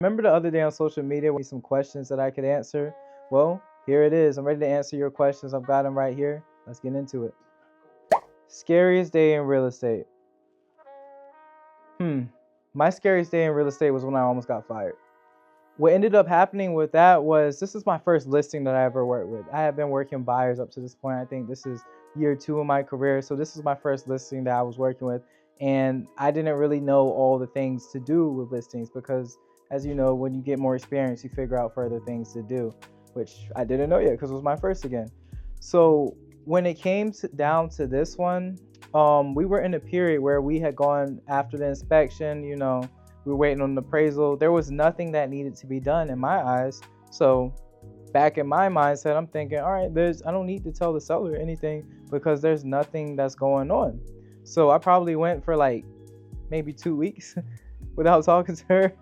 Remember the other day on social media with some questions that I could answer? Well, here it is. I'm ready to answer your questions. I've got them right here. Let's get into it. Scariest day in real estate. Hmm. My scariest day in real estate was when I almost got fired. What ended up happening with that was this is my first listing that I ever worked with. I have been working buyers up to this point. I think this is year 2 of my career. So this is my first listing that I was working with. And I didn't really know all the things to do with listings because, as you know, when you get more experience, you figure out further things to do, which I didn't know yet because it was my first again. So when it came down to this one, we were in a period where we had gone after the inspection, we were waiting on the appraisal. There was nothing that needed to be done in my eyes. So back in my mindset, I'm thinking, all right, I don't need to tell the seller anything because there's nothing that's going on. So I probably went for like maybe 2 weeks without talking to her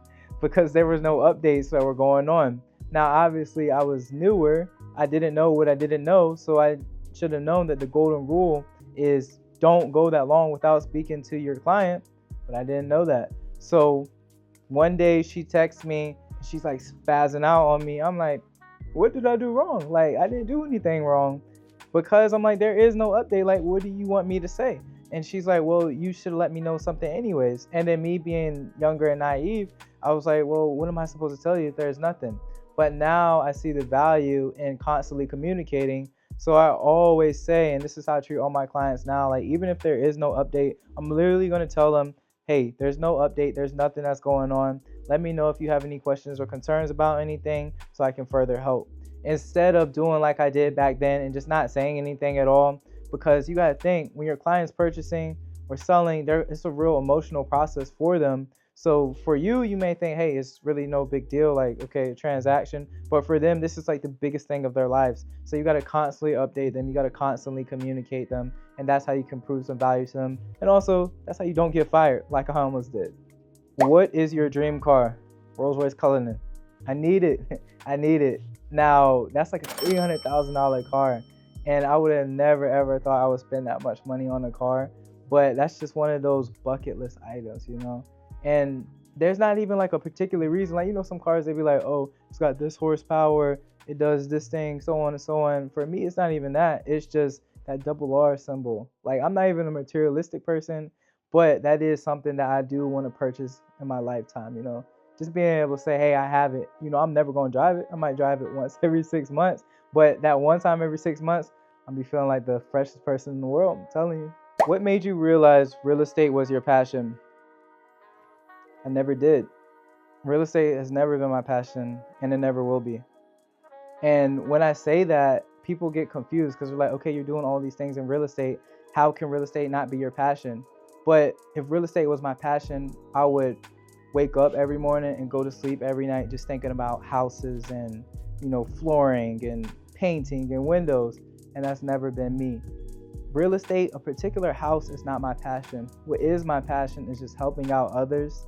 because there was no updates that were going on. Now, obviously, I was newer. I didn't know what I didn't know. So I should have known that the golden rule is don't go that long without speaking to your client. But I didn't know that. So one day she texts me, she's like spazzing out on me. I'm like, what did I do wrong? Like, I didn't do anything wrong. Because I'm like, there is no update. Like, what do you want me to say? And she's like, well, you should let me know something anyways. And then me being younger and naive, I was like, well, what am I supposed to tell you if there's nothing? But now I see the value in constantly communicating. So I always say, and this is how I treat all my clients now, like even if there is no update, I'm literally going to tell them, hey, there's no update. There's nothing that's going on. Let me know if you have any questions or concerns about anything so I can further help. Instead of doing like I did back then and just not saying anything at all, because you got to think when your client's purchasing or selling, it's a real emotional process for them. So for you, you may think, hey, it's really no big deal, like, okay, a transaction. But for them, this is like the biggest thing of their lives. So you got to constantly update them. You got to constantly communicate them. And that's how you can prove some value to them. And also, that's how you don't get fired like I almost did. What is your dream car? Rolls-Royce Cullinan. I need it. I need it. Now, that's like a $300,000 car. And I would have never, ever thought I would spend that much money on a car. But that's just one of those bucket list items, And there's not even like a particular reason. Like, some cars, they be like, oh, it's got this horsepower, it does this thing, so on and so on. For me, it's not even that. It's just that double R symbol. Like, I'm not even a materialistic person, but that is something that I do want to purchase in my lifetime, Just being able to say, hey, I have it. I'm never going to drive it. I might drive it once every 6 months. But that one time every 6 months, I'll be feeling like the freshest person in the world. I'm telling you. What made you realize real estate was your passion? I never did. Real estate has never been my passion, and it never will be. And when I say that, people get confused because they're like, okay, you're doing all these things in real estate. How can real estate not be your passion? But if real estate was my passion, I would wake up every morning and go to sleep every night just thinking about houses and, flooring and painting and windows. And that's never been me. Real estate, a particular house, is not my passion. What is my passion is just helping out others,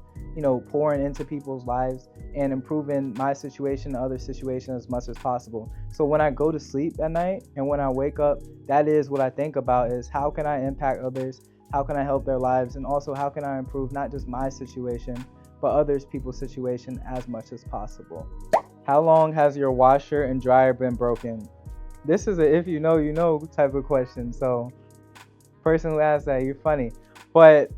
pouring into people's lives and improving my situation and other situations as much as possible. So when I go to sleep at night and when I wake up, that is what I think about is how can I impact others? How can I help their lives? And also how can I improve not just my situation, but others people's situation as much as possible. How long has your washer and dryer been broken? This is a if you know, you know type of question. So person who asked that, you're funny. But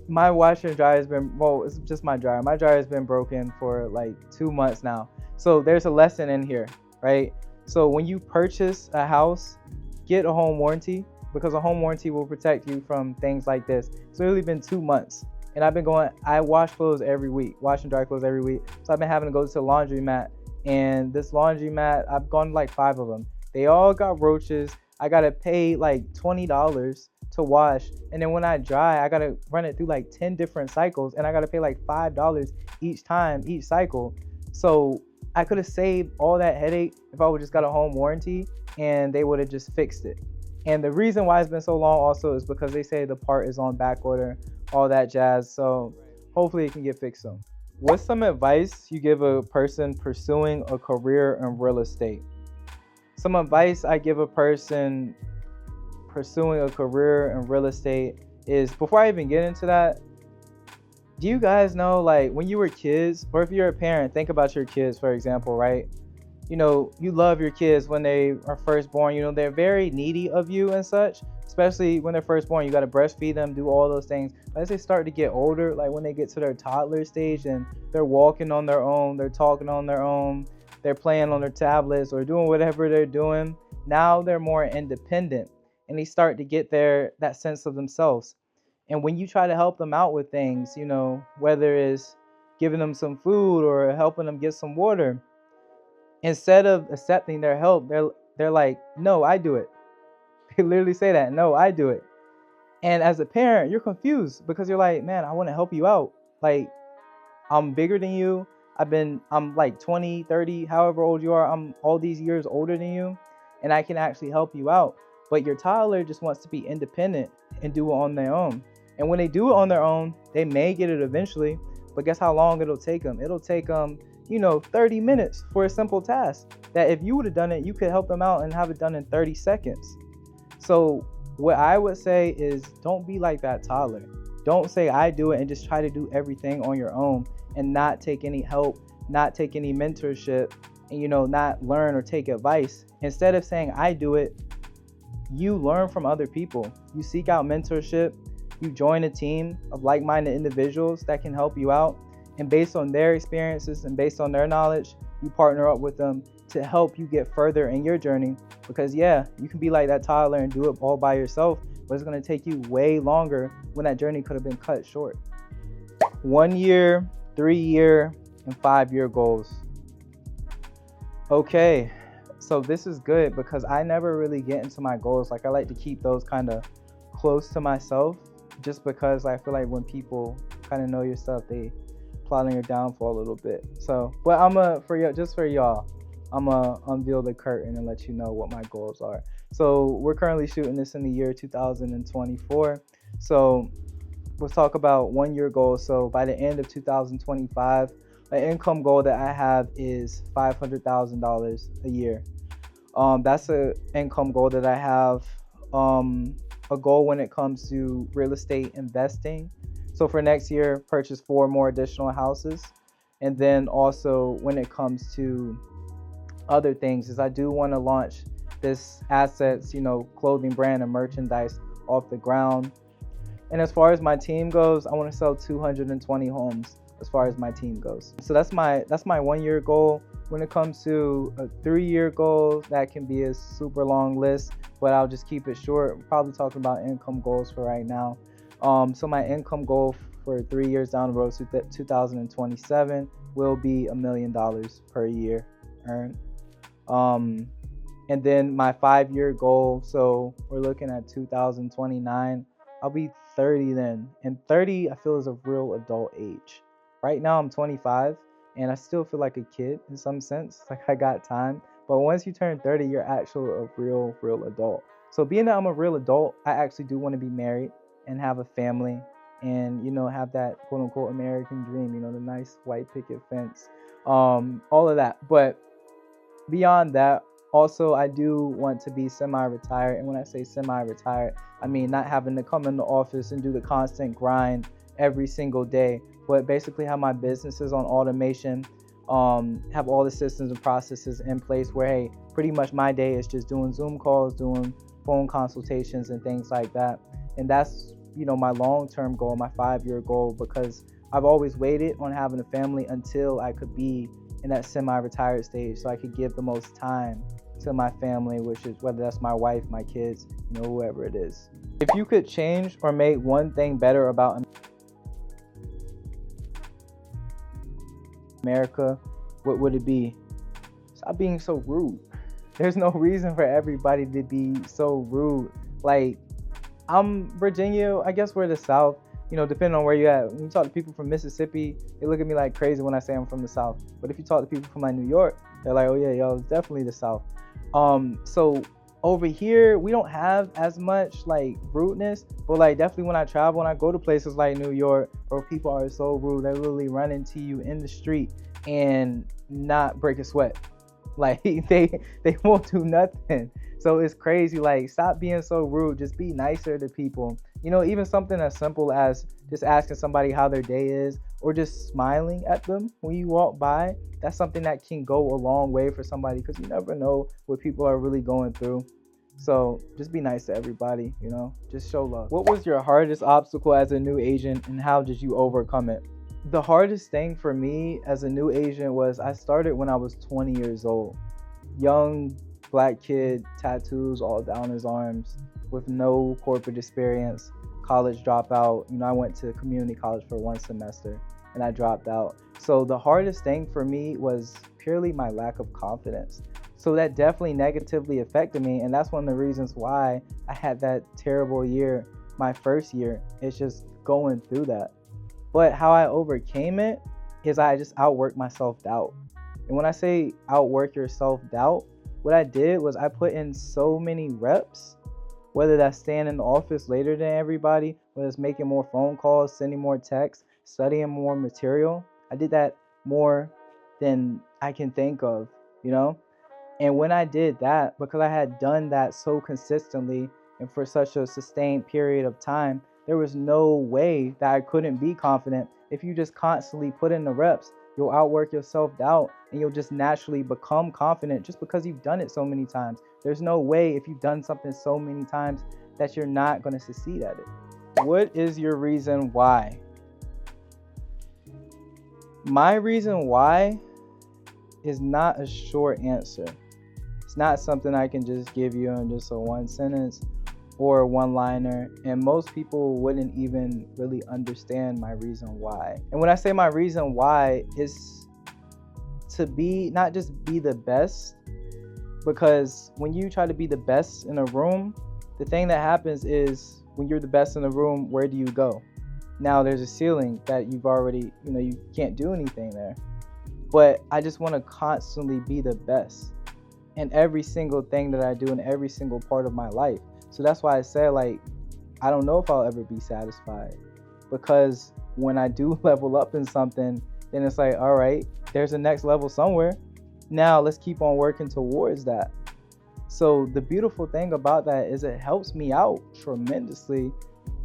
my washer and dryer has been, it's just my dryer. My dryer has been broken for like 2 months now. So there's a lesson in here, right? So when you purchase a house, get a home warranty because a home warranty will protect you from things like this. It's literally been 2 months. And I wash clothes every week, wash and dry clothes every week. So I've been having to go to the laundromat. And this laundromat, I've gone to like 5 of them. They all got roaches. I got to pay like $20 to wash. And then when I dry, I got to run it through like 10 different cycles. And I got to pay like $5 each time, each cycle. So I could have saved all that headache if I would just got a home warranty and they would have just fixed it. And the reason why it's been so long also is because they say the part is on back order, all that jazz. So hopefully it can get fixed soon. What's some advice you give a person pursuing a career in real estate? Some advice I give a person pursuing a career in real estate is, before I even get into that, Do you guys know, like, when you were kids, or if you're a parent, think about your kids, for example, right? You love your kids when they are first born. They're very needy of you and such, especially when they're first born. You got to breastfeed them, do all those things. But as they start to get older, like when they get to their toddler stage and they're walking on their own, they're talking on their own, they're playing on their tablets or doing whatever they're doing, now they're more independent and they start to get that sense of themselves. And when you try to help them out with things, whether it's giving them some food or helping them get some water, instead of accepting their help, they're like, "No, I do it." They literally say that, "No, I do it." And as a parent, you're confused because you're like, "Man, I want to help you out. Like, I'm bigger than you. I'm like 20, 30, however old you are. I'm all these years older than you, and I can actually help you out." But your toddler just wants to be independent and do it on their own. And when they do it on their own, they may get it eventually, but guess how long it'll take them? It'll take them, 30 minutes for a simple task that if you would have done it, you could help them out and have it done in 30 seconds. So what I would say is, don't be like that toddler. Don't say I do it and just try to do everything on your own and not take any help, not take any mentorship, and not learn or take advice. Instead of saying I do it, you learn from other people. You seek out mentorship. You join a team of like-minded individuals that can help you out. And based on their experiences and based on their knowledge, you partner up with them to help you get further in your journey. Because you can be like that toddler and do it all by yourself, but it's going to take you way longer when that journey could have been cut short. 1 year, 3 year, and 5 year goals. Okay, so this is good because I never really get into my goals. Like, I like to keep those kind of close to myself, just because I feel like when people kind of know your stuff, they plot on your downfall a little bit. So, but for y'all, I'm gonna unveil the curtain and let you know what my goals are. So we're currently shooting this in the year 2024. So let's talk about 1 year goals. So by the end of 2025, an income goal that I have is $500,000 a year. That's an income goal that I have. A goal when it comes to real estate investing. So for next year, purchase 4 more additional houses. And then also when it comes to other things, is I do want to launch this assets, clothing brand and merchandise off the ground. And as far as my team goes, I want to sell 220 homes as far as my team goes. So that's my 1 year goal. When it comes to a 3 year goal, that can be a super long list, but I'll just keep it short. We're probably talking about income goals for right now. So my income goal for 3 years down the road, 2027, will be $1 million per year earned. And then my 5 year goal, so we're looking at 2029. I'll be 30 then. And 30, I feel, is a real adult age. Right now I'm 25 and I still feel like a kid in some sense. Like, I got time. But once you turn 30, you're actually a real adult. So being that I'm a real adult, I actually do want to be married and have a family and, have that quote unquote American dream, the nice white picket fence, all of that. But beyond that, also, I do want to be semi-retired. And when I say semi-retired, I mean not having to come in the office and do the constant grind every single day, but basically have my businesses on automation, have all the systems and processes in place where, hey, pretty much my day is just doing Zoom calls, doing phone consultations and things like that. And that's, my long-term goal, my 5 year goal, because I've always waited on having a family until I could be in that semi-retired stage so I could give the most time to my family, which is whether that's my wife, my kids, whoever it is. If you could change or make one thing better about America, what would it be? Stop being so rude. There's no reason for everybody to be so rude. Like, I'm Virginia, I guess we're the South, depending on where you're at. When you talk to people from Mississippi, they look at me like crazy when I say I'm from the South. But if you talk to people from like New York, they're like, oh yeah, y'all, it's definitely the South. So over here, we don't have as much like rudeness, but like definitely when I travel, when I go to places like New York, where people are so rude, they literally run into you in the street and not break a sweat. Like they won't do nothing. So it's crazy. Like, stop being so rude. Just be nicer to people. You know, even something as simple as just asking somebody how their day is, or just smiling at them when you walk by. That's something that can go a long way for somebody, because you never know what people are really going through. So just be nice to everybody, you know, just show love. What was your hardest obstacle as a new agent, and how did you overcome it? The hardest thing for me as a new agent was I started when I was 20 years old. Young black kid, tattoos all down his arms, with no corporate experience, college dropout. You know, I went to community college for 1 semester and I dropped out. So the hardest thing for me was purely my lack of confidence. So that definitely negatively affected me, and that's one of the reasons why I had that terrible year my first year. It's just going through that. But how I overcame it is I just outworked my self-doubt. And when I say outwork your self-doubt, what I did was I put in so many reps, whether that's staying in the office later than everybody, whether it's making more phone calls, sending more texts, studying more material. I did that more than I can think of, you know? And when I did that, because I had done that so consistently and for such a sustained period of time, there was no way that I couldn't be confident. If you just constantly put in the reps, you'll outwork your self-doubt and you'll just naturally become confident just because you've done it so many times. There's no way, if you've done something so many times, that you're not going to succeed at it. What is your reason why? My reason why is not a short answer. It's not something I can just give you in just a one sentence or a one-liner, and most people wouldn't even really understand my reason why. And when I say my reason why, is to be, not just be the best, because when you try to be the best in a room, the thing that happens is when you're the best in the room, where do you go? Now there's a ceiling that you've already, you can't do anything there. But I just want to constantly be the best in every single thing that I do in every single part of my life. So that's why I said, I don't know if I'll ever be satisfied, because when I do level up in something, then it's like, all right, there's a next level somewhere. Now let's keep on working towards that. So the beautiful thing about that is it helps me out tremendously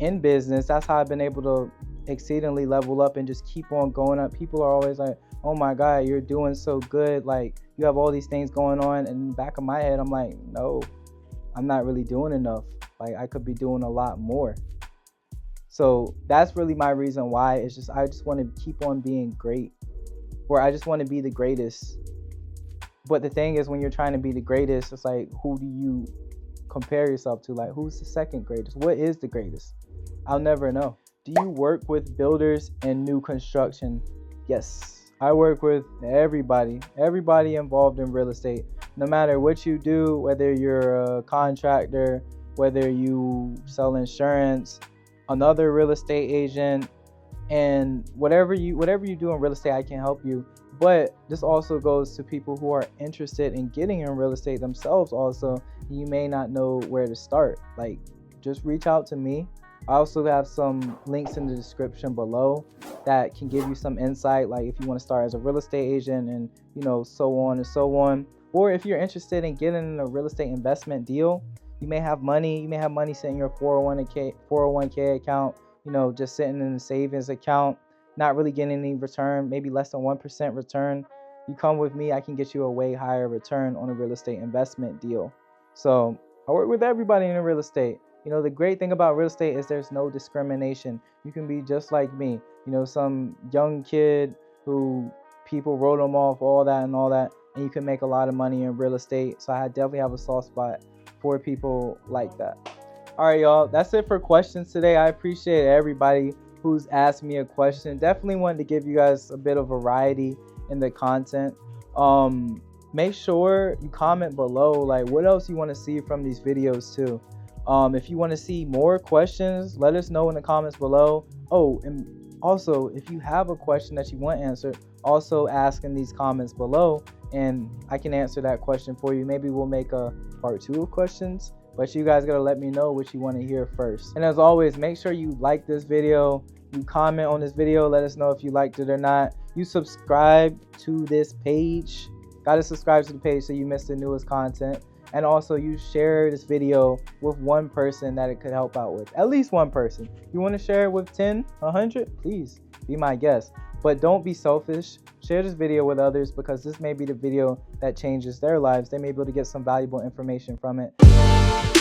in business. That's how I've been able to exceedingly level up and just keep on going up. People are always like, oh my God, you're doing so good. You have all these things going on. And in the back of my head, I'm like, no, I'm not really doing enough. I could be doing a lot more. So that's really my reason why. It's just, I just want to keep on being great, or I just want to be the greatest. But the thing is, when you're trying to be the greatest, it's like, who do you compare yourself to? Who's the second greatest? What is the greatest? I'll never know. Do you work with builders and new construction? Yes, I work with everybody involved in real estate. No matter what you do, whether you're a contractor, whether you sell insurance, another real estate agent, and whatever you do in real estate, I can help you. But this also goes to people who are interested in getting in real estate themselves also. You may not know where to start. Just reach out to me. I also have some links in the description below that can give you some insight, if you want to start as a real estate agent and, so on and so on. Or if you're interested in getting in a real estate investment deal, you may have money sitting in your 401k account, just sitting in a savings account, not really getting any return, maybe less than 1% return. You come with me, I can get you a way higher return on a real estate investment deal. So I work with everybody in real estate. The great thing about real estate is there's no discrimination. You can be just like me, some young kid who people wrote them off, all that, and you can make a lot of money in real estate. So I definitely have a soft spot for people like that. All right, y'all, that's it for questions today. I appreciate everybody who's asked me a question. Definitely wanted to give you guys a bit of variety in the content. Make sure you comment below, what else you want to see from these videos too. If you want to see more questions, let us know in the comments below. Oh, and also, if you have a question that you want answered, also ask in these comments below, and I can answer that question for you. Maybe we'll make a part 2 of questions, but you guys gotta let me know what you want to hear first. And as always, make sure you like this video, you comment on this video, let us know if you liked it or not. You subscribe to this page. Gotta subscribe to the page so you miss the newest content. And also, you share this video with one person that it could help out with. At least one person. You want to share it with 10, 100? Please be my guest. But don't be selfish. Share this video with others, because this may be the video that changes their lives. They may be able to get some valuable information from it.